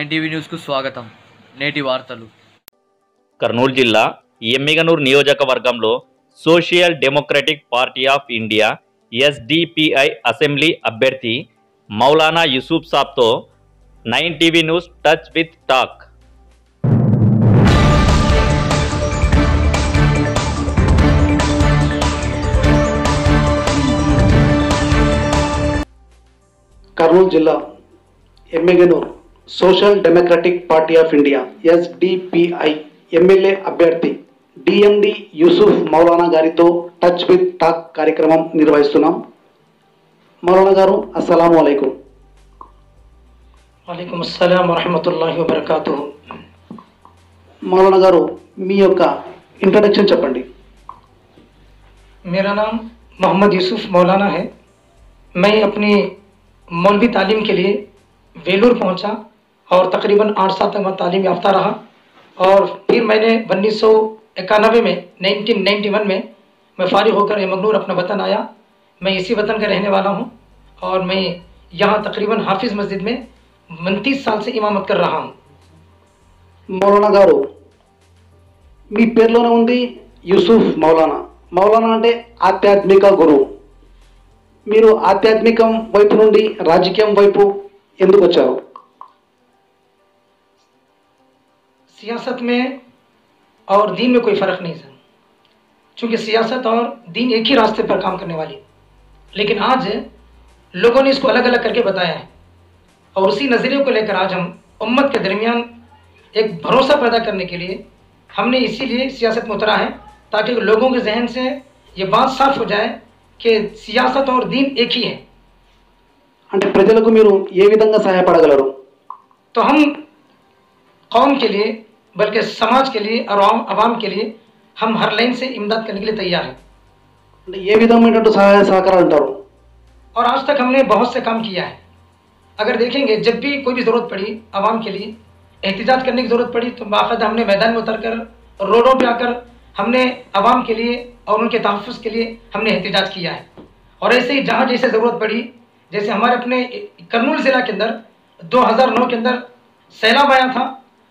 9 TV న్యూస్కు స్వాగతం. నేటి వార్తలు. కర్నూలు జిల్లా ఎమ్మిగనూరు నియోజకవర్గంలో social democratic party of India SDPI assembly అభ్యర్థి మౌలానా యూసుఫ్ సాబ్తో 9 TV news touch with talk. Kurnool జిల్లా Emmiganur social democratic party of India SDPI MLA అభ్యర్థి డిఎండి యూసుఫ్ మౌలానా గారితో టచ్ విత్ టాక్ కార్యక్రమం నిర్వహిస్తున్నాం. మౌలానా గారు, అస్సలాము అలైకుం. वालेकुम अस्सलाम वरहमतुल्लाहि वबरकातुहू. మౌలానా గారు, మీ యొక్క इंट्रोडक्शन చెప్పండి. मेरा नाम मोहम्मद यूसुफ मौलाना है. मैं अपनी मौलवी तालीम के लिए वेलूर पहुंचा और तकरीबन 8 साल तक मैं तालीम याफ्ता रहा और फिर मैंने 1991 में 1991 में मैं फारिग होकर एमगनूर अपना वतन आया. मैं इसी वतन का रहने वाला हूं और मैं यहाँ तकरीबन हाफिज़ मस्जिद में 29 साल से इमामत कर रहा हूँ. మౌలానా గారు, మీ పేరులోనే ఉంది యూసుఫ్ మౌలానా. మౌలానా అంటే ఆధ్యాత్మిక గురువు. మీరు ఆధ్యాత్మికం వైపు నుండి రాజకీయం వైపు ఎందుకు వచ్చారు? सियासत में और दीन में कोई फ़र्क नहीं है, चूँकि सियासत और दीन एक ही रास्ते पर काम करने वाली. लेकिन आज लोगों ने इसको अलग अलग करके बताया है और उसी नज़रिए को लेकर आज हम उम्मत के दरमियान एक भरोसा पैदा करने के लिए हमने इसीलिए सियासत में उतरा है, ताकि लोगों के जहन से ये बात साफ हो जाए कि सियासत और दीन एक ही है. అంటే ప్రజలకు మీరు ఏ విధంగా సహాయపడగలరు? तो हम कौम के लिए बल्कि समाज के लिए और आवाम के लिए हम हर लाइन से इमदाद करने के लिए तैयार हैं. అంటే ఏ విధమైనటువంటి సహాయ సహకారాలు అంటారు? और आज तक हमने बहुत से काम किया है. अगर देखेंगे, जब भी कोई भी ज़रूरत पड़ी आवाम के लिए एहतिजाज करने की ज़रूरत पड़ी तो बाकायदा हमने मैदान में उतर कर रोडों पे आकर हमने आवाम के लिए और उनके तहफ़्फ़ुज़ के लिए हमने एहतिजाज किया है. और ऐसे ही जहाँ जैसे ज़रूरत पड़ी, जैसे हमारे अपने कर्नूल ज़िला के अंदर 2009 के अंदर सैलाब आया था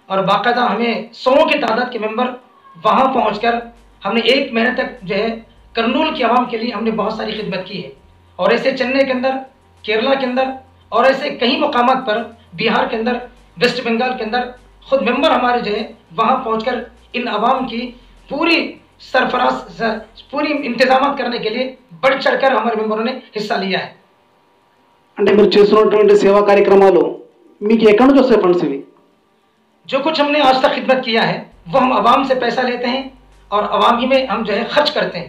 और बाकायदा हमें 100 की तादाद के मेंबर वहाँ पहुँचकर हमने 1 महीने तक जो है कर्नूल की आवाम के लिए हमने बहुत सारी खिदमत की है. और ऐसे चेन्नई के अंदर, केरला के अंदर और ऐसे कई मकामात पर, बिहार के अंदर, वेस्ट बंगाल के अंदर खुद मेंबर हमारे जो है वहाँ पहुँचकर इन आवाम की पूरी पूरी इंतजाम करने के लिए बढ़ चढ़कर हमारे मेंबरों ने हिस्सा लिया है. అంటే మీరు చేస్తున్నటువంటి సేవా కార్యక్రమాలు మీకు ఎక్కడి నుంచి వస్తాయి ఫండ్స్ ఇవి? जो कुछ हमने आज तक खिदमत किया है वो हम आवाम से पैसा लेते हैं और आवाम ही में हम जो है खर्च करते हैं.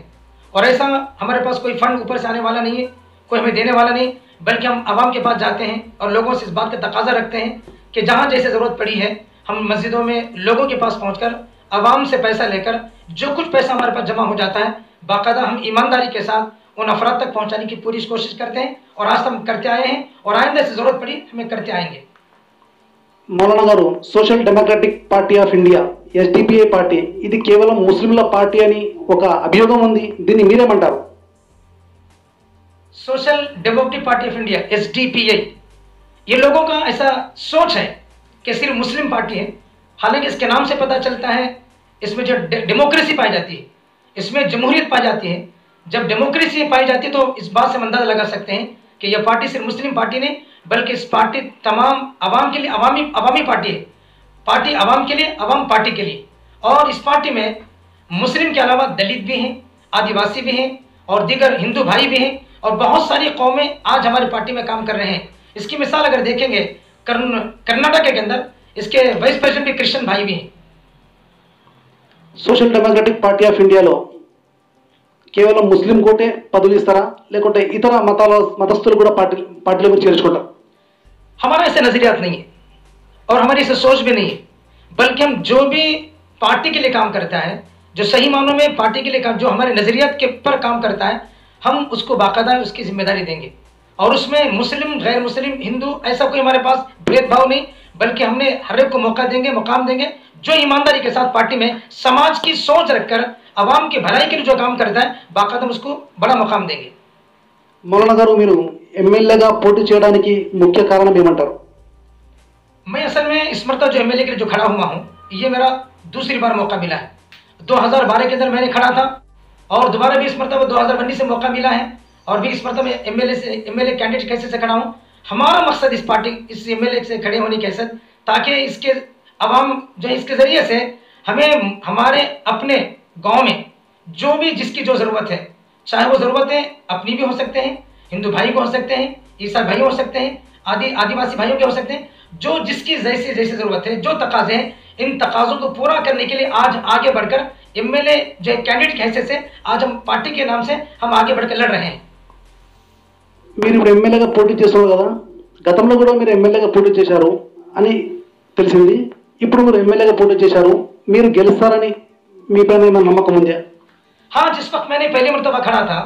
और ऐसा हमारे पास कोई फंड ऊपर से आने वाला नहीं है, कोई हमें देने वाला नहीं, बल्कि हम आवाम के पास जाते हैं और लोगों से इस बात का तकाजा रखते हैं कि जहाँ जैसे ज़रूरत पड़ी है हम मस्जिदों में लोगों के पास पहुँचकर आवाम से पैसा लेकर जो कुछ पैसा हमारे पास जमा हो जाता है बाकायदा हम ईमानदारी के साथ उन अफराद तक पहुँचाने की पूरी कोशिश करते हैं और आज हम करते आए हैं और आइंदा से ज़रूरत पड़ी हमें करते आएंगे. మౌలానా గారు, social democratic party of India SDPI party ఇది కేవలం ముస్లింల పార్టీ అని ఒక అభియోగం ఉంది. దీన్ని మీరేమంటారు? Social democratic party of India SDPI, ये लोगों का ऐसा सोच है कि सिर्फ मुस्लिम पार्टी है. हालांकि इसके नाम से पता चलता है इसमें जो डेमोक्रेसी पाई जाती है, इसमें जमहूरियत पाई जाती है. जब डेमोक्रेसी पाई जाती है तो इस बात से हम अंदाजा लगा सकते हैं कि यह पार्टी सिर्फ मुस्लिम पार्टी नहीं बल्कि इस पार्टी तमाम आवाम के लिए अवामी पार्टी है. पार्टी आवाम के लिए, आवाम पार्टी के लिए. और इस पार्टी में मुस्लिम के अलावा दलित भी हैं, आदिवासी भी हैं और दीगर हिंदू भाई भी हैं और बहुत सारी कौमें आज हमारी पार्टी में काम कर रहे हैं. इसकी मिसाल अगर देखेंगे, कर्नाटक के अंदर इसके वाइस प्रेसिडेंट भी क्रिश्चियन भाई भी हैं. సోషల్ డెమోక్రటిక్ పార్టీ ఆఫ్ ఇండియాలో కేవలం ముస్లిం కోటే పదవులు ఇస్తారా, లేకుంటే ఇతర మతస్థులు కూడా పార్టీలోకి చేర్చుకుంటారు? हमारा ऐसे नज़रियात नहीं है और हमारी ऐसे सोच भी नहीं है, बल्कि हम जो भी पार्टी के लिए काम करता है, जो सही मानों में पार्टी के लिए काम, जो हमारे नज़रियात के पर काम करता है, हम उसको बाकायदा उसकी जिम्मेदारी देंगे. और उसमें मुस्लिम, गैर मुस्लिम, हिंदू ऐसा कोई हमारे पास भेदभाव नहीं, बल्कि हमने हर एक को मौका देंगे, मुकाम देंगे जो ईमानदारी के साथ पार्टी में समाज की सोच रखकर आवाम की भलाई के लिए जो काम करता है बाकायदा उसको बड़ा मुकाम देंगे. మౌలానా గారు, మీరు ఎమ్మెల్యేగా పోటీ చేయడానికి ముఖ్య కారణం ఏమంటారు? मैं असल में इस मरतबा जो एमएलए के लिए जो खड़ा हुआ हूँ, ये मेरा दूसरी बार मौका मिला है। 2012 के अंदर मैंने खड़ा था और दोबारा भी इस मरतबा 2019 से मौका मिला है और भी इस मरतबा एमएलए कैंडिडेट कैसे से खड़ा हूँ। हमारा मकसद इस एमएलए से खड़े होने की हैसियत, ताकि इसके अवाम जो है इसके ज़रिए से हमें हमारे अपने गांव में जो भी जिसकी जो ज़रूरत है, चाहे वो ज़रूरतें अपनी भी हो सकते हैं, हिंदू भाई को हो सकते हैं, ईसाई भाई हो सकते हैं, आदिवासी भाइयों के हो सकते हैं, जो जिसकी जैसी जैसी ज़रूरत है, जो तकाजे हैं, इन तकाज़ों को पूरा करने के लिए आज आगे बढ़कर एमएलए जो कैंडिडेट की हैसियत से आज हम पार्टी के नाम से हम आगे बढ़कर लड़ रहे हैं। మీరు ఇప్పుడు ఎమ్మెల్యేగా పోటీ చేస్తున్నారు కదా, గతంలో కూడా మీరు ఎమ్మెల్యేగా పోటీ చేశారు అని తెలిసింది. ఇప్పుడు మీరు ఎమ్మెల్యేగా పోటీ చేశారు, మీరు గెలుస్తారని మీ పైన ఏమైనా నమ్మకం ఉందా? हाँ, जिस वक्त मैंने पहली मरतबा खड़ा था,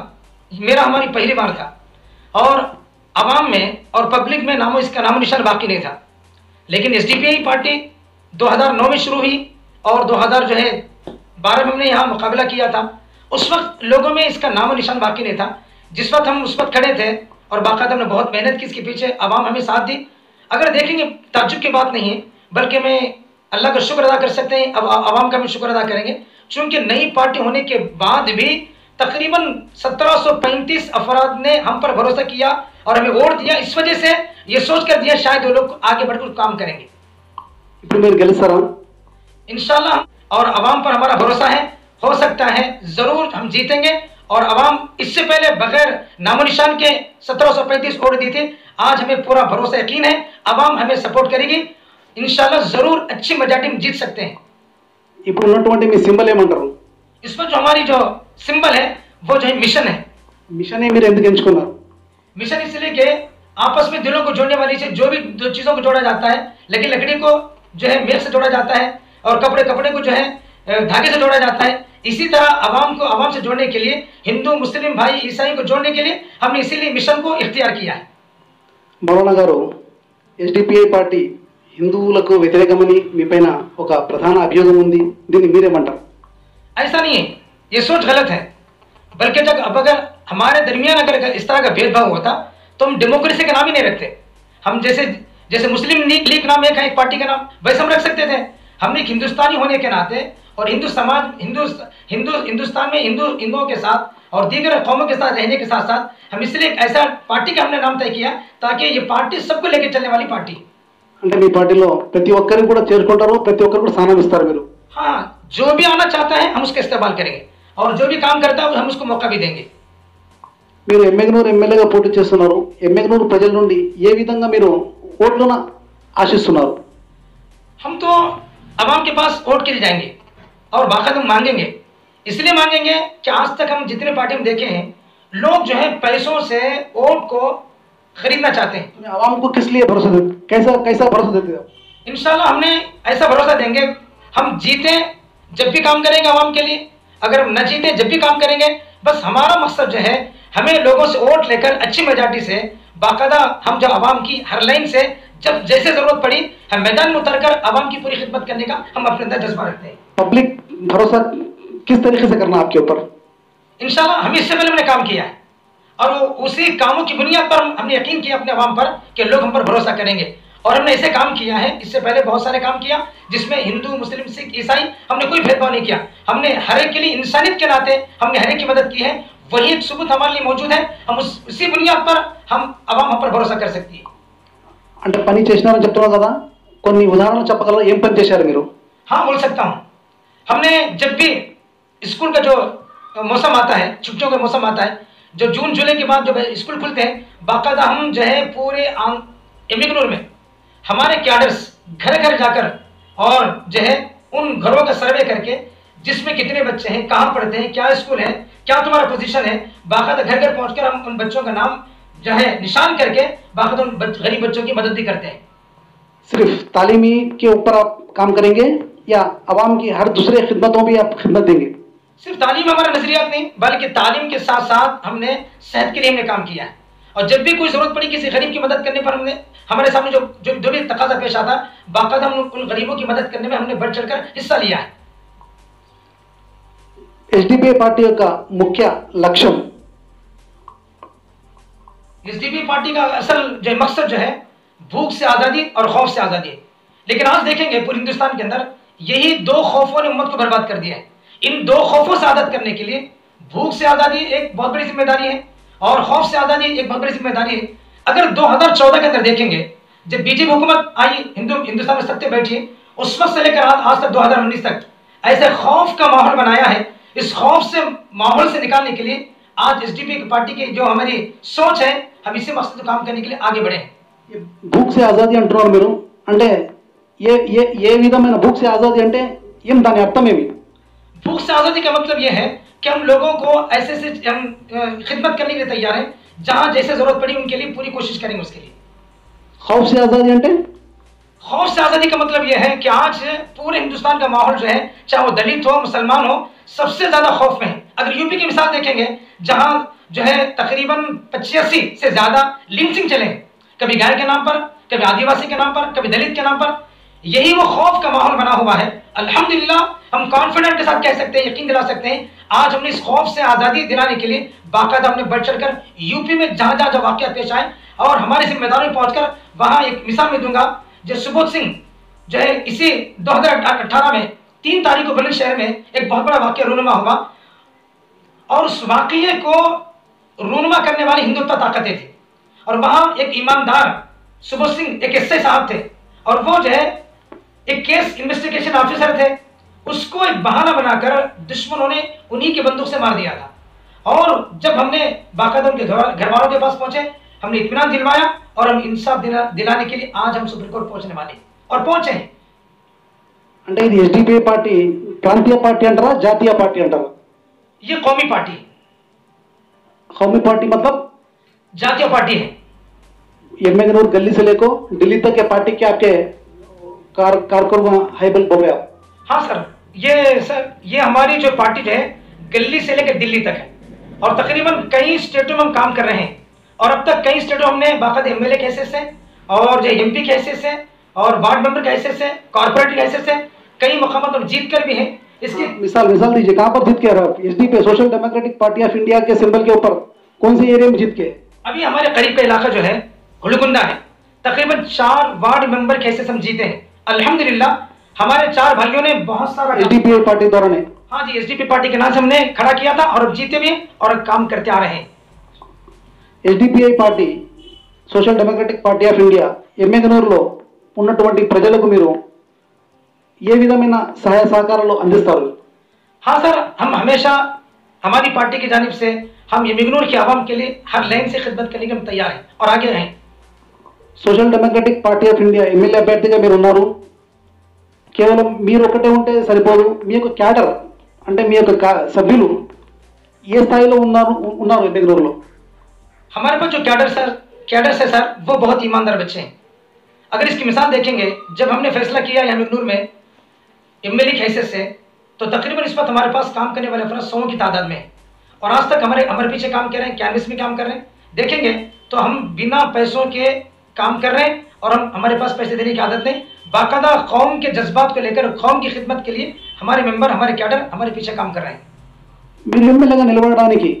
मेरा हमारी पहली बार था और आवाम में और पब्लिक में इसका नामो निशान बाकी नहीं था। लेकिन एसडीपीआई पार्टी 2009 में शुरू हुई और 2012 में हमने यहाँ मुकाबला किया था। उस वक्त लोगों में इसका नामो निशान बाकी नहीं था। जिस वक्त हम उस वक्त खड़े थे और बाकायदा हमने बहुत मेहनत की, इसके पीछे आवाम हमें साथ दी। अगर देखेंगे ताज्जुब की बात नहीं है, बल्कि मैं अल्लाह का शुक्र अदा कर सकते हैं, अब आवाम का भी शुक्र अदा करेंगे, चूँकि नई पार्टी होने के बाद भी तकरीबन 1735 अफराद ने हम पर भरोसा किया और हमें वोट दिया। इस वजह से ये सोच कर दिया शायद वो लोग आगे बढ़कर काम करेंगे। ఇప్పుడు మీరు గెలుస్తారా? इंशाल्लाह, और आवाम पर हमारा भरोसा है, हो सकता है ज़रूर हम जीतेंगे। और आवाम इससे पहले बगैर नामो निशान के 1735 वोट दी थी, आज हमें पूरा भरोसा यकीन है आवाम हमें सपोर्ट करेगी। इंशाल्लाह ज़रूर अच्छी मेजॉरिटी में जीत सकते हैं। ఇప్పుడు ఉన్నటువంటి మీ సింబల్ ఏమంటారు? इसमें जो हमारी जो सिंबल है वो जो है मिशन है। మిషన్ మీరు ఎందుకు ఎంచుకున్నారు? मिशन इसलिए कि आपस में दिलों को जोड़ने वाली चीज, जो भी दो चीज़ों को जोड़ा जाता है, लेकिन लकड़ी को जो है मेख से जोड़ा जाता है और कपड़े को जो है धागे से जोड़ा जाता है। इसी तरह आवाम को आवाम से जोड़ने के लिए, हिंदू मुस्लिम भाई ईसाई को जोड़ने के लिए हमने इसीलिए मिशन को इख्तियार किया है। మౌలానా గారు, ఎస్డిపిఐ పార్టీ హిందువులకు వ్యతిరేకమని మీ పైన ఒక ప్రధాన అభియోగం ఉంది, దీన్ని మీరేమంటారు? ऐसा नहीं है, ये सोच गलत है। बल्कि जब अब अगर हमारे दरमियान अगर इस तरह का भेदभाव होता तो हम डेमोक्रेसी का नाम ही नहीं रखते। हम जैसे मुस्लिम लीग नाम एक पार्टी का नाम वैसे हम रख सकते थे। हमने एक हिंदुस्तानी होने के नाते और हिंदू समाज हिंदुस्तान में हिंदुओं के साथ और दीगर कौमों के साथ रहने के साथ साथ हम इसलिए एक ऐसा पार्टी का हमने नाम तय किया ताकि ये पार्टी सबको लेकर चलने वाली पार्टी। అంటే మీ పార్టీలో ప్రతి ఒక్కరికి కూడా చేరుకుంటారు, ప్రతి ఒక్కరు కూడా స్థానం ఇస్తారు మీరు? हाँ, जो भी आना चाहता है हम उसका इस्तेमाल करेंगे और जो भी काम करता है हम उसको मौका भी देंगे। మీరు ఎమ్మెగనూరు ఎమ్మెల్యేగా పోటీ చేస్తున్నారు, ఎమ్మెగనూరు ప్రజల నుండి ఏ విధంగా మీరు ఓట్లను ఆశిస్తున్నారు? हम तो आवाम के पास वोट के लिए जाएंगे और बाकायदा मांगेंगे। इसलिए मांगेंगे कि आज तक हम जितने पार्टी में देखे हैं, लोग जो है पैसों से वोट को खरीदना चाहते हैं। आवाम को किस लिए भरोसा देते, कैसा भरोसा देते हो? इंशाल्लाह हमने ऐसा भरोसा देंगे, हम जीते जब भी काम करेंगे आवाम के लिए, अगर हम न जीते जब भी काम करेंगे। बस हमारा मकसद जो है हमें लोगों से वोट लेकर अच्छी मेजॉरिटी से बाकायदा हम जो आवाम की हर लाइन से जब जैसे ज़रूरत पड़ी हम मैदान में उतरकर आवाम की पूरी खिदमत करने का हम अपने अंदर जज्बा रखते हैं। पब्लिक भरोसा किस तरीके से करना आपके ऊपर? इंशाल्लाह हम इससे पहले हमने काम किया है और वो उसी कामों की बुनियाद पर हमने यकीन किया अपने आवाम पर कि लोग हम पर भरोसा करेंगे। और हमने ऐसे काम किया है, इससे पहले बहुत सारे काम किया जिसमें हिंदू मुस्लिम सिख ईसाई हमने कोई भेदभाव नहीं किया। हमने हर एक के लिए इंसानियत के नाते हमने हर एक की मदद की है। वही एक सबूत हमारे लिए मौजूद है। हम उसी बुनियाद पर हम आवाम हम पर भरोसा कर सकती है। అంటే పని చేసినారని చెప్తున్నారు కదా, కొన్ని ఉదాహరణలు చెప్పగలరా? ఏం పని చేశారు మీరు? हाँ, बोल सकता हूँ। हमने जब भी स्कूल का जो मौसम आता है, छुट्टियों का मौसम आता है, जो जून जुलाई के बाद जो स्कूल खुलते हैं, बाकायदा हम जो है पूरे एमिगनूर में हमारे कैडर्स घर घर जाकर और जो है उन घरों का सर्वे करके जिसमें कितने बच्चे हैं, कहाँ पढ़ते हैं, क्या स्कूल है, क्या तुम्हारा पोजीशन है, बाकायदा घर घर पहुँचकर हम उन बच्चों का नाम जो है निशान करके बाकायदा उन गरीब बच्चों की मदद भी करते हैं। सिर्फ तालीमी के ऊपर आप काम करेंगे या आवाम की हर दूसरे खिदमतों भी आप खिदमत देंगे? सिर्फ तालीम हमारा नजरियात नहीं, बल्कि तालीम के साथ साथ हमने सेहत के लिए हमने काम किया है। और जब भी कोई जरूरत पड़ी किसी गरीब की मदद करने पर हमने हमारे सामने जो भी तकाजा पेश आता है, बाकायदा हम उन गरीबों की मदद करने में हमने बढ़ चढ़कर हिस्सा लिया है। एसडीपीआई पार्टी का मुख्य लक्ष्य, एसडीपीआई पार्टी का असल जो मकसद जो है भूख से आज़ादी और खौफ से आज़ादी है। लेकिन आज देखेंगे पूरे हिंदुस्तान के अंदर यही दो खौफों ने उम्मत को बर्बाद कर दिया है। इन दो खौफों से आजाद करने के लिए भूख से आज़ादी एक बहुत बड़ी जिम्मेदारी है और खौफ से आज़ादी एक बहुत बड़ी जिम्मेदारी है। अगर 2014 के अंदर देखेंगे, जब बीजेपी हुकूमत आई, हिंदुस्तान में सत्ते बैठी है, उस वक्त से लेकर आज तक 2019 तक ऐसे खौफ का माहौल बनाया है। इस खौफ से माहौल से निकालने के लिए आज एसडीपी पार्टी की जो हमारी सोच है, हम इसी मकसद काम करने के लिए आगे बढ़े हैं। భూక్ से ఆజాదీ అంటున్నారు మీరు, అంటే ఏ విధమైన భూక్ से ఆజాదీ అంటే ఏం, దాని అర్థం ఏమి? भूख से आज़ादी का मतलब यह है कि हम लोगों को ऐसे हम खिदमत करने के लिए तैयार हैं, जहां जैसे जरूरत पड़ी उनके लिए पूरी कोशिश करेंगे उसके लिए। खौफ से आज़ादी అంటే? खौफ से आज़ादी का मतलब यह है कि आज पूरे हिंदुस्तान का माहौल जो है, चाहे वो दलित हो मुसलमान हो, सबसे ज्यादा खौफ में है। अगर यूपी की मिसाल देखेंगे, जहां जो है तकरीबन 85 से ज्यादा लिंचिंग चले, कभी गैर के नाम पर, कभी आदिवासी के नाम पर, कभी दलित के नाम पर, यही वो खौफ का माहौल बना हुआ है। अल्हम्दुलिल्लाह हम कॉन्फिडेंट के साथ कह सकते हैं, यकीन दिला सकते हैं, आज हमने इस खौफ से आज़ादी दिलाने के लिए बाकायदा हमने बढ़ चढ़कर यूपी में जहां जहां जो वाकया पेश आए और हमारे जिम्मेदारों में पहुंचकर, वहां एक मिसाल में दूंगा, जो सुबोध सिंह जो है इसी 2018 में 3 तारीख को बुलंदशहर में एक बहुत बड़ा वाकया रूनुमा हुआ और उस वाकये को रूनुमा करने वाली हिंदुत्व ताकतें थी और वहां एक ईमानदार सुबोध सिंह एक एसआई साहब थे और वो जो है एक केस इन्वेस्टिगेशन ऑफिसर थे। उसको एक बहाना बनाकर दुश्मनों ने उन्हीं की बंदूक से मार दिया था और जब हमने बाकायदा उनके घर वालों के पास पहुंचे, हमने इत्मीनान दिलवाया और हम इंसाफ दिलाने के लिए आज हम सुप्रीम कोर्ट पहुंचने वाले और पहुंचे हैं। అంటే ఇది ఎస్డిపిఐ పార్టీ ప్రాంతీయ పార్టీ అంటారా, జాతీయ పార్టీ అంటారా? ये कौमी पार्टी, कौमी पार्टी मतलब जातीय पार्टी है। एमएगनूर गली से लेकर दिल्ली तक के पार्टी के आपके कारकुन हाईबल हो गए आप? हाँ सर, ये हमारी जो पार्टी जो है गली से लेकर दिल्ली तक है और तकरीबन कई स्टेटों में हम काम कर रहे हैं और अब तक कई स्टेटों हमने बाकायदा एमएलए के हैसियत से और जो एमपी के हैसियत से और वार्ड मेंबर के हैसियत से, कॉर्पोरेटर के हैसियत से कई मुकामात हम जीत कर भी हैं। इसकी मिसाल दीजिए, कहाँ पर जीत के रहे आप? SDP social democratic party of India के सिंबल के ऊपर कौन से एरिया में जीत के? अभी हमारे करीब का इलाका जो है हुलगुंदा है, तकरीबन 4 वार्ड मेंबर के हैसियत से हम जीते हैं। अल्हम्दुलिल्लाह हमारे 4 भाइयों ने बहुत सारा एसडीपी पार्टी द्वारा ने, हाँ जी, एसडीपी पार्टी के नाम से हमने खड़ा किया था और अब जीते भी और काम करते आ रहे हैं। SDPI party social democratic party of India ఎమ్మెగనూరులో ఉన్నటువంటి ప్రజలకు మీరు ఏ విధమైన సహాయ సహకారాలు అందిస్తారు? हाँ सर, हम हमेशा हमारी पार्टी की जानिब से हम एम्मेगनूर की आवाम के लिए हर लाइन से खिदमत करने के हम तैयार हैं और आगे रहें। Social democratic party of India MLA అభ్యర్థిగా మీరు ఉన్నారు. కేవలం మీరు ఒకటే ఉంటే సరిపోదు, మీ యొక్క క్యాడర్ అంటే మీ యొక్క సభ్యులు ఏ స్థాయిలో ఉన్నారు ఎమ్మెగనూరులో? हमारे पास जो कैडर है सर, वो बहुत ईमानदार बच्चे हैं। अगर इसकी मिसाल देखेंगे, जब हमने फैसला किया है एम्मेगनूर में एमएलए की हैसियत से, तो तकरीबन इस वक्त हमारे पास काम करने वाले अफराद 100 की तादाद में है और आज तक हमारे पीछे काम कर रहे हैं, कैनवस में काम कर रहे हैं। देखेंगे तो हम बिना पैसों के काम कर रहे हैं और हमारे पास पैसे देने की आदत नहीं, बाकायदा कौम के जज्बात को लेकर कौम की खिदमत के लिए हमारे मेंबर, हमारे कैडर हमारे पीछे काम कर रहे हैं। మీరు ఎమ్మెల్యేగా నిలబడడానికి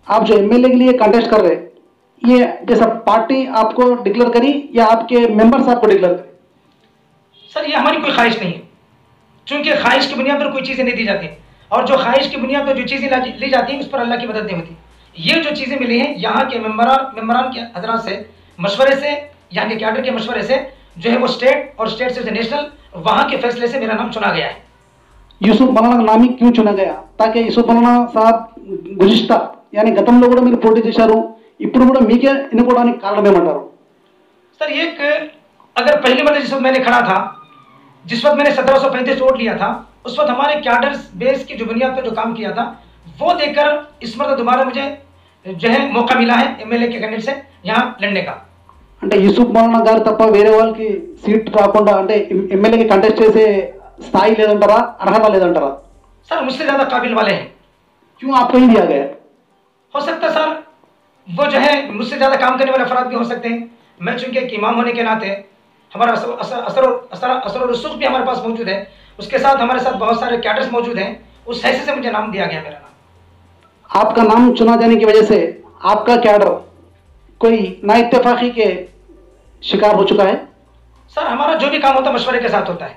आप जो एमएलए के लिए कंटेस्ट कर रहे हैं, ये जैसा पार्टी आपको डिक्लेयर करी या आपके मेंबर्स आपको डिक्लेयर करी? सर ये हमारी कोई ख्वाहिश नहीं है, चूंकि ख्वाहिश की बुनियाद पर कोई चीज़ें नहीं दी जाती और जो ख्वाहिश की बुनियाद पर जो चीज़ें ली जाती हैं उस पर अल्लाह की मदद नहीं होती। ये जो चीज़ें मिली हैं यहाँ के मेम्बरान के हजरात से मशवरे से, यहाँ के कैडर के मशवरे से, जो है वो स्टेट और स्टेट से नेशनल, वहाँ के फैसले से मेरा नाम चुना गया है। యూసుఫ్ మలానా का नाम ही क्यों चुना गया? ताकि యూసుఫ్ మలానా साहब గుజిస్తా यानी గతంలో కూడా మీరు పోటీ చేశారు, ఇప్పుడు కూడా మీకే ఎన్నుకోవడానికి కారణం ఏమంటారు? सर एक अगर पहली बार जिस वक्त मैंने खड़ा था, जिस वक्त मैंने 1735 वोट लिया था, उस वक्त हमारे कैडर बेस की जो बुनियाद पर जो काम किया था वो देखकर इस मरतबा दोबारा मुझे जो है मौका मिला है एमएलए के कैंडिडेट से यहाँ लड़ने का। అంటే యూసుఫ్ మలానా గారు తప్ప వేరే వాళ్ళకి సీట్ రాకుండా అంటే ఎమ్మెల్యేకి కంటెస్ట్ చేసే స్థాయి లేదంటారా, అర్హత లేదంటారా? सर मुझसे ज़्यादा काबिल वाले हैं। क्यों आपको ही दिया गया? हो सकता है सर वो जो है मुझसे ज़्यादा काम करने वाले अफराद भी हो सकते हैं। मैं चूंकि एक इमाम होने के नाते हमारा असर और रसूख भी हमारे पास मौजूद है, उसके साथ हमारे साथ बहुत सारे कैडर्स मौजूद हैं, उस हैसियत से मुझे नाम दिया गया। मेरा नाम, आपका नाम चुना जाने की वजह से आपका कैडर कोई नाइत्तेफाकी के शिकार हो चुका है? सर हमारा जो भी काम होता है मशवरे के साथ होता है,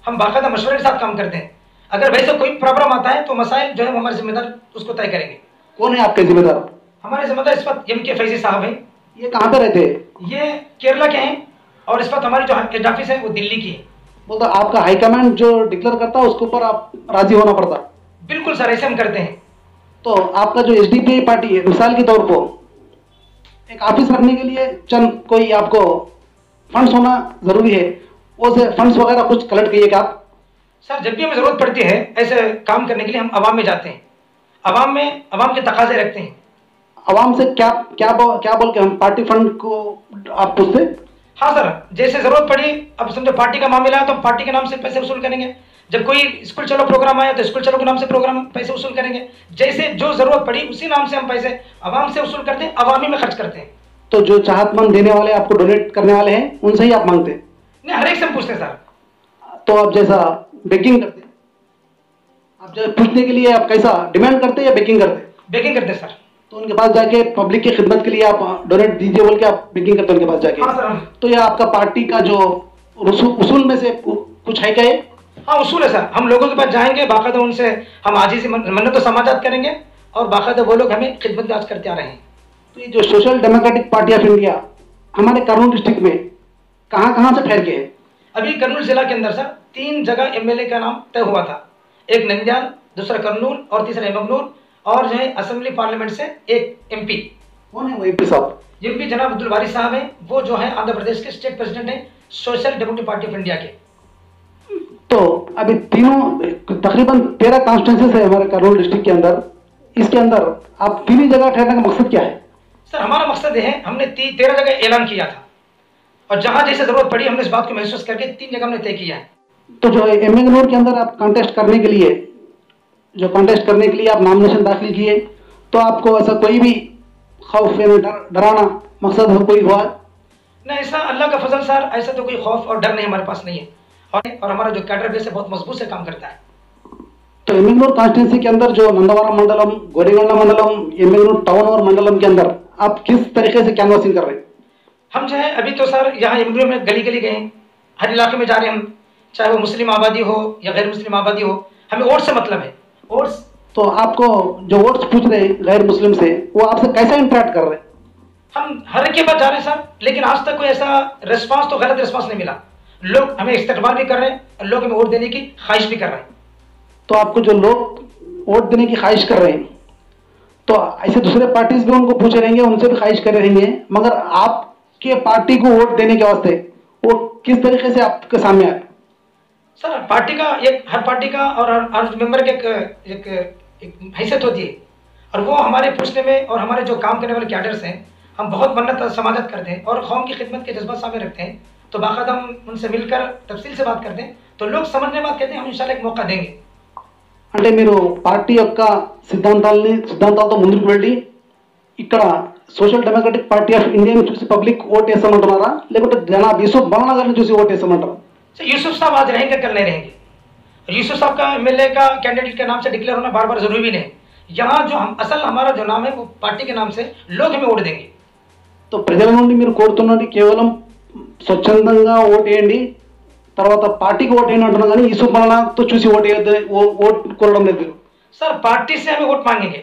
हम बाकायदा मशवरे के साथ काम करते हैं। अगर वैसे कोई प्रॉब्लम आता है तो मसाइल जो है वो हमारे जिम्मेदार उसको तय करेंगे। कौन है आपके जिम्मेदार? हमारे जिम्मेदार इस वक्त एम के फैजी साहब हैं। ये कहाँ पे रहते हैं? ये केरला के हैं और इस वक्त हमारी जो हेड ऑफिस है वो दिल्ली की है। बोलता आपका हाईकमांड जो डिक्लेयर करता है उसके ऊपर आप राजी होना पड़ता? बिल्कुल सर, ऐसे हम करते हैं। तो आपका जो एसडीपीआई पार्टी है, मिसाल के तौर पर एक ऑफिस रखने के लिए चंद कोई आपको फंड्स होना जरूरी है, वो से फंड्स वगैरह कुछ कलेक्ट किए क्या आप? सर जब भी हमें जरूरत पड़ती है ऐसे काम करने के लिए हम अवाम में जाते हैं, अवाम के तकाजे रखते हैं। आवाम से क्या क्या बोल के हम पार्टी फंड को आप पूछते? हाँ सर, जैसे जरूरत पड़ी, अब समझो पार्टी का मामला है तो हम पार्टी के नाम से पैसे वसूल करेंगे। जब कोई स्कूल चलो प्रोग्राम आया तो स्कूल चलो के नाम से प्रोग्राम पैसे वसूल करेंगे। जैसे जो जरूरत पड़ी उसी नाम से हम पैसे अवाम से वसूल करते हैं, अवामी में खर्च करते हैं। तो जो चाहतमंद देने वाले आपको डोनेट करने वाले हैं उनसे ही आप मांगते हैं? नहीं, हर एक से हम पूछते हैं सर। तो आप जैसा बेकिंग करते हैं, आप जो पूछने के लिए आप कैसा डिमांड करते हैं या बेकिंग करते हैं? बेकिंग करते हैं सर। तो उनके पास जाके पब्लिक की खिदमत के लिए आप डोनेट दीजिए बोल के आप बेकिंग करते हैं उनके पास जाके? हाँ सर। तो ये आपका पार्टी का जो उसूल में से कुछ है क्या ये? हाँ उसूल है सर, हम लोगों के पास जाएंगे, बाकायदा उनसे हम आजीज़ी मन्नत और समाजात करेंगे और बाकायदा वो लोग हमें खिदमत आज करते आ रहे हैं। तो ये जो social democratic party of India हमारे कर्नूल डिस्ट्रिक्ट में कहाँ कहाँ से फैल के है? अभी कर्नूल जिला के अंदर सर 3 जगह एमएलए का नाम तय हुआ था। एक नंदियाल, दूसरा कर्नूल और तीसरा एमगनूर, और जो है असेंबली पार्लियामेंट से एक एमपी। कौन है वो एमपी साहब? एमपी जनाब अब्दुल बारी साहब हैं, वो जो है आंध्र प्रदेश के स्टेट प्रेसिडेंट हैं social democratic party of India के। तो अभी तीनों तकरीबन 13 कॉन्स्टिट्यूंसीज है हमारे कर्नूल डिस्ट्रिक्ट के अंदर, इसके अंदर आप 3 ही जगह ठहरने का मकसद क्या है? सर हमारा मकसद है, हमने 13 जगह ऐलान किया था और जहां जैसे जरूरत पड़ी हमने इस बात को महसूस करके 3 जगह हमने तय किया है। तो जो एमगनूर के अंदर आप कंटेस्ट करने के लिए आप नॉमिनेशन दाखिल किए, तो आपको ऐसा कोई भी खौफ या डराना मकसद हो कोई हुआ? नहीं, ऐसा अल्लाह का फजल सर, ऐसा तो कोई खौफ और डर नहीं हमारे पास नहीं है और हमारा जो कैडर बेस है बहुत मजबूत से काम करता है। तो एमगनूर कॉन्स्टिट्यूंसी के अंदर जो नंदवारा मंडलम, गोरेगंडा मंडलम, एमगनूर टाउन और मंडलम के अंदर आप किस तरीके से कैनवासिंग कर रहे हैं? हम जो है अभी तो सर यहाँ एमगनूर में गली गली गए, हर इलाके में जा रहे हैं हम, चाहे वो मुस्लिम आबादी हो या गैर मुस्लिम आबादी हो, हमें वोट से मतलब है। वोट्स तो आपको जो वोट्स पूछ रहे हैं गैर मुस्लिम से, वो आपसे कैसा इंटरेक्ट कर रहे हैं? हम हर एक के पास जा रहे हैं सर, लेकिन आज तक कोई ऐसा रिस्पांस तो गलत रिस्पांस नहीं मिला। लोग हमें इस्तेमाल भी कर रहे हैं और लोग हमें वोट देने की ख्वाहिश भी कर रहे हैं। तो आपको जो लोग वोट देने की ख्वाहिश कर रहे हैं, तो ऐसे दूसरे पार्टीज भी उनको पूछे रहेंगे, उनसे भी ख्वाहिश कर रहेंगे, मगर आपके पार्टी को वोट देने के वास्ते वो किस तरीके से आपके सामने आए? सर पार्टी का हर पार्टी का और हर मेंबर के एक हैसियत होती है और वो हमारे पूछने में और हमारे जो काम करने वाले कैडर्स हैं, हम बहुत मन्नत समाजत करते हैं और कौम की खिदमत के जज्बा सामने रखते हैं। तो बाकायदा हम उनसे मिलकर तफसील से बात करते हैं, तो लोग समझने बात कहते हैं, हम इंशाल्लाह एक मौका देंगे। అంటే మీరు పార్టీ యొక్క సిద్ధాంతాలతో ముందుకు వెళ్ళి ఇక్కడ సోషల్ డెమోక్రటిక్ పార్టీ ఆఫ్ ఇండియాని చూసి పబ్లిక్ ఓట్ వేస్తామంటున్నారా, లేకుంటే జనాబ్ యూసుఫ్ మౌలానా గారిని చూసి ఓట్ వేస్తామంటారా? यूसुफ साहब आज रहेंगे, कल नहीं रहेंगे। यूसुफ साहब का एमएलए का कैंडिडेट के नाम से डिक्लेयर होना बार बार जरूरी भी नहीं। यहाँ जो हम हमारा जो नाम है वो पार्टी के नाम से लोग हमें वोट देंगे। तो ప్రజల నుండి మీరు కోరుతున్నది కేవలం స్వచ్ఛందంగా ఓట్ వేయండి, తర్వాత పార్టీకి ఓట్ వేయండి అంటున్నారు, కానీ యూసుఫ్ మౌలానాతో చూసి ఓట్ కోరడం లేదు। सर पार्टी से हमें वोट मांगेंगे,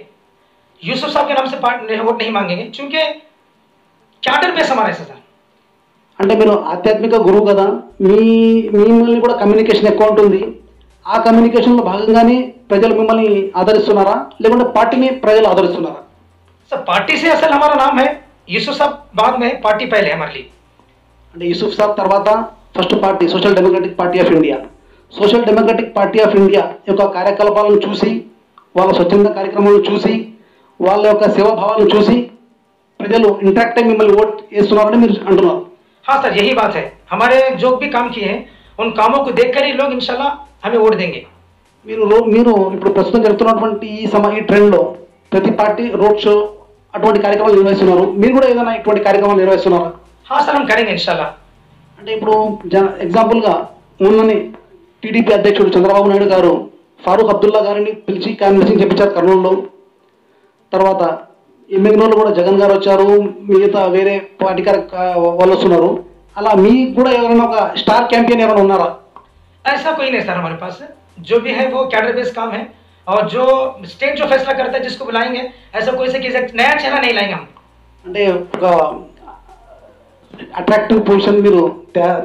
यूसुफ साहब के नाम से वोट नहीं मांगेंगे, क्योंकि कैडर बेस हमारा ऐसा सर। అంటే మీరు ఆధ్యాత్మిక గురువు కదా, మిమ్మల్ని కూడా కమ్యూనికేషన్ ఎక్కువ ఉంటుంది, ఆ కమ్యూనికేషన్లో భాగంగానే ప్రజలు మిమ్మల్ని ఆదరిస్తున్నారా, లేకుంటే పార్టీని ప్రజలు ఆదరిస్తున్నారా? सर पार्टी से असल हमारा नाम है, यूसुफ साहब बाद में, पार्टी पहले हमारे लिए। అంటే యూసుఫ్ సాబ్ తర్వాత first party social democratic party of India. Social democratic party of India యొక్క కార్యకలాపాలను చూసి, వాళ్ళ స్వచ్ఛంద కార్యక్రమాలను చూసి, వాళ్ళ యొక్క సేవాభావాలను చూసి ప్రజలు ఇంటరాక్ట్ అయ్యి మిమ్మల్ని ఓట్ వేస్తున్నారని మీరు అంటున్నారు? हाँ सर यही बात है, हमारे जो भी काम किए हैं उन कामों को देखकर ही लोग इंशाल्लाह हमें वोट देंगे। మీరు ఇప్పుడు ప్రస్తుతం జరుగుతున్నటువంటి ఈ ట్రెండ్లో ప్రతి పార్టీ రోడ్ షో అటువంటి కార్యక్రమాలు నిర్వహిస్తున్నారు, మీరు కూడా ఏదైనా ఇటువంటి కార్యక్రమాలు నిర్వహిస్తున్నారా? हाँ सर हम करेंगे इंशाल्लाह। అంటే ఇప్పుడు ఎగ్జాంపుల్గా మొన్ననే టీడీపీ అధ్యక్షుడు చంద్రబాబు నాయుడు గారు ఫారూక్ అబ్దుల్లా గారిని పిలిచి క్యాన్వసింగ్ చెప్పించారు కర్నూలులో. తర్వాత ఎమ్మెగ్నోళ్ళు కూడా జగన్ గారు వచ్చారు, మిగతా వేరే పార్టీ వాళ్ళు వస్తున్నారు. అలా మీకు కూడా ఎవరైనా ఒక స్టార్ క్యాంపెయిన్ ఎవరైనా ఉన్నారా? ऐसा कोई नहीं सर हमारे पास। जो भी है वो कैडर बेस्ड काम है, और जो स्टेट जो फैसला करता है जिसको बुलाएंगे, ऐसा कोई से किसी नया चेहरा नहीं लाएंगे हम। అంటే ఒక అట్రాక్టివ్ పొజిషన్ మీరు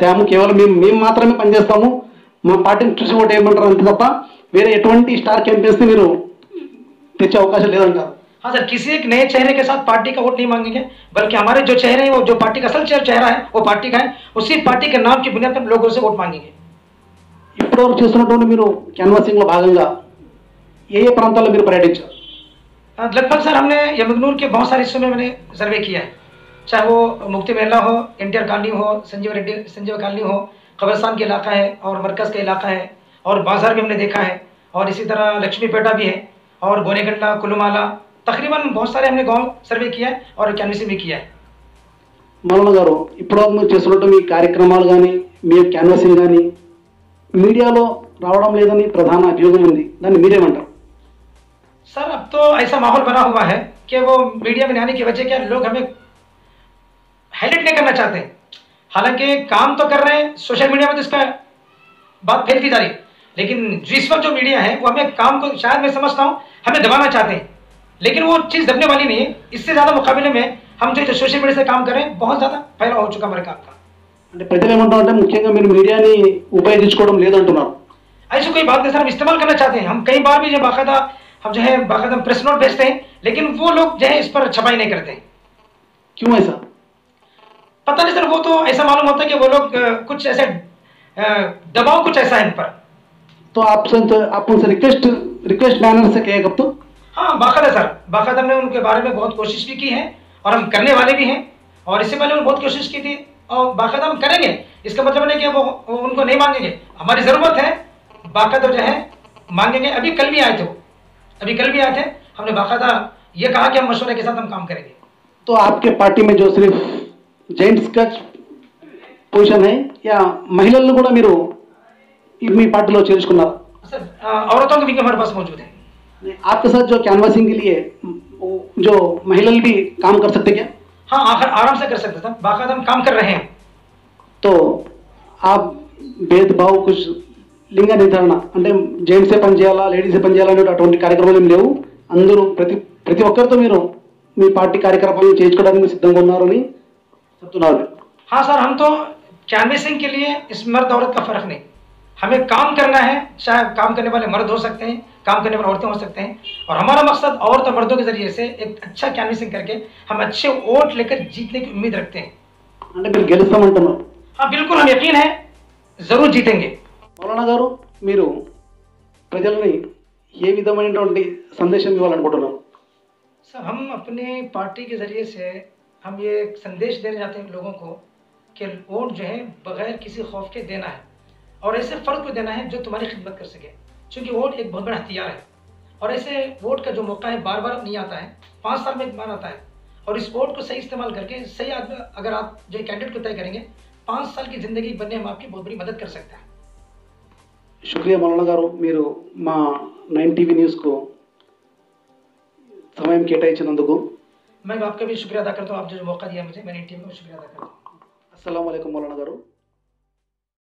తేము, కేవలం మేము మాత్రమే పనిచేస్తాము, మా పార్టీని చూసి ఓటు వేయమంటారు అంతే తప్ప వేరే ఎటువంటి స్టార్ క్యాంపెయిన్స్ని మీరు తెచ్చే అవకాశం లేదంటారు? हाँ सर, किसी एक नए चेहरे के साथ पार्टी का वोट नहीं मांगेंगे, बल्कि हमारे जो चेहरे हैं वो जो पार्टी का असल चेहरा है वो पार्टी का है, उसी पार्टी के नाम की बुनियाद पर लोगों से वोट मांगेंगे। ఇప్పటివరకు చేస్తున్నటువంటి మీరు క్యాన్వాసింగ్లో భాగంగా ఏ ఏ ప్రాంతాల్లో మీరు పర్యటించారు? लगभग सर हमने यमुनूर के बहुत सारे हिस्सों में मैंने सर्वे किया है, चाहे वो मुक्ति मेला हो, एनटीआर कॉलोनी हो, संजीव कॉलोनी हो, कब्रिस्तान का इलाका है और मरकज़ का इलाका है, और बाजार भी हमने देखा है, और इसी तरह लक्ष्मीपेटा भी है, और गोनेगंडा, कुलुमाला, तकरीबन बहुत सारे हमने गांव सर्वे किया है और कैनवसिंग भी किया है। మౌలానా గారు, ఇప్పటివరకు మీరు చేస్తున్నట్టు మీ కార్యక్రమాలు కానీ మీ క్యాన్వాసింగ్ కానీ మీడియాలో రావడం లేదని ప్రధాన అభియోగం ఉంది, దాన్ని మీరేమంటారు? सर अब तो ऐसा माहौल बना हुआ है कि वो मीडिया में आने की वजह क्या, लोग हमें हाईलाइट नहीं करना चाहते हैं। हालांकि काम तो कर रहे हैं, सोशल मीडिया में तो इसका बात फैलती जा रही है, लेकिन जिस वक्त जो मीडिया है वो हमें काम को, शायद मैं समझता हूँ, हमें दबाना चाहते हैं, लेकिन वो चीज़ दबने वाली नहीं है। इससे ज़्यादा मुकाबले में हम जो सोशल मीडिया से काम कर रहे हैं, बहुत ज़्यादा फैलाव हो चुका हमारे काम का। అంటే ప్రజలు ఏమంటారంటే ముఖ్యంగా మీరు మీడియాని ఉపయోగించుకోవడం లేదంటున్నారు. ऐसी कोई बात नहीं सर, हम इस्तेमाल करना चाहते हैं। हम कई बार भी जो बाकायदा हम जो है बाकायदा प्रेस नोट भेजते हैं, लेकिन वो लोग जो है इस पर छपाई नहीं करते हैं। क्यों ऐसा? पता नहीं सर, वो तो ऐसा मालूम होता है कि वो लोग कुछ ऐसे दबाव कुछ ऐसा है इन पर। तो आप उनसे रिक्वेस्ट मैनर से कहेगा अब तो? हाँ बाकायदा सर, बाकायदा हमने उनके बारे में बहुत कोशिश भी की है और हम करने वाले भी हैं, और इससे पहले उन्होंने बहुत कोशिश की थी और बाकायदा हम करेंगे। इसका मतलब नहीं कि वो उनको नहीं मांगेंगे, हमारी ज़रूरत है, बाकायदा जो है मांगेंगे। अभी कल भी आए थे, हमने बाकायदा ये कहा कि हम मशवरे के साथ हम काम करेंगे। तो आपके पार्टी में जो सिर्फ जेंट्स का पोजीशन है या महिलाओं కూడా మీరు మీ పార్టీలో చేర్చుకున్నారు? सर औरतों के भी हमारे पास मौजूद है। आपके साथ जो कैनवासिंग के लिए जो महिलाएं भी काम कर सकते क्या? हाँ आराम से कर सकते थे, बाकायदा हम काम कर रहे हैं। तो आप भेदभाव कुछ లింగ నిర్ధారణ అంటే జెంట్సే పని చేయాలా లేడీసే పని చేయాలా అనే అటువంటి కార్యక్రమాలు ఏం లేవు, అందరూ ప్రతి ఒక్కరితో మీరు మీ పార్టీ కార్యక్రమాలను చేయించుకోవడానికి సిద్ధంగా ఉన్నారని చెప్తున్నారు. हाँ सर, हम तो कैनवेसिंग के लिए इस मर्द औरत का फ़र्क नहीं, हमें काम करना है। चाहे काम करने वाले मर्द हो सकते हैं, काम करने वाले औरतें हो सकते हैं, और हमारा मकसद औरत और मर्दों के ज़रिए से एक अच्छा कैनवेसिंग करके हम अच्छे वोट लेकर जीतने की उम्मीद रखते हैं। అంటే మీరు గెలుస్తామంటున్నారు? हाँ बिल्कुल, हम यकीन है ज़रूर जीतेंगे। మౌలానా గారు, మీరు ప్రజల్ని ఏ విధమైనటువంటి సందేశం ఇవ్వాలనుకుంటున్నారు? सर हम अपनी पार्टी के ज़रिए से हम ये संदेश देना चाहते हैं लोगों को कि वोट जो है बगैर किसी खौफ के देना है, और ऐसे फ़र्द को देना है जो तुम्हारी खिदमत कर सके, क्योंकि वोट एक बहुत बड़ा हथियार है, और ऐसे वोट का जो मौका है बार बार नहीं आता है, 5 साल में एक बार आता है, और इस वोट को सही इस्तेमाल करके सही आदमी अगर आप जो कैंडिडेट को तय करेंगे, 5 साल की ज़िंदगी बनने में आपकी बहुत बड़ी मदद कर सकता है। శుక్రియా మౌలానా గారు, మీరు మా 9 టీవీ న్యూస్కు సమయం కేటాయించినందుకు. मैं आपका भी शुक्रिया अदा करता हूँ, आप जो मौका दिया मुझे, मैंने टीम को शुक्रिया अदा करता हूँ। అస్సలాము అలైకుం మౌలానా గారు.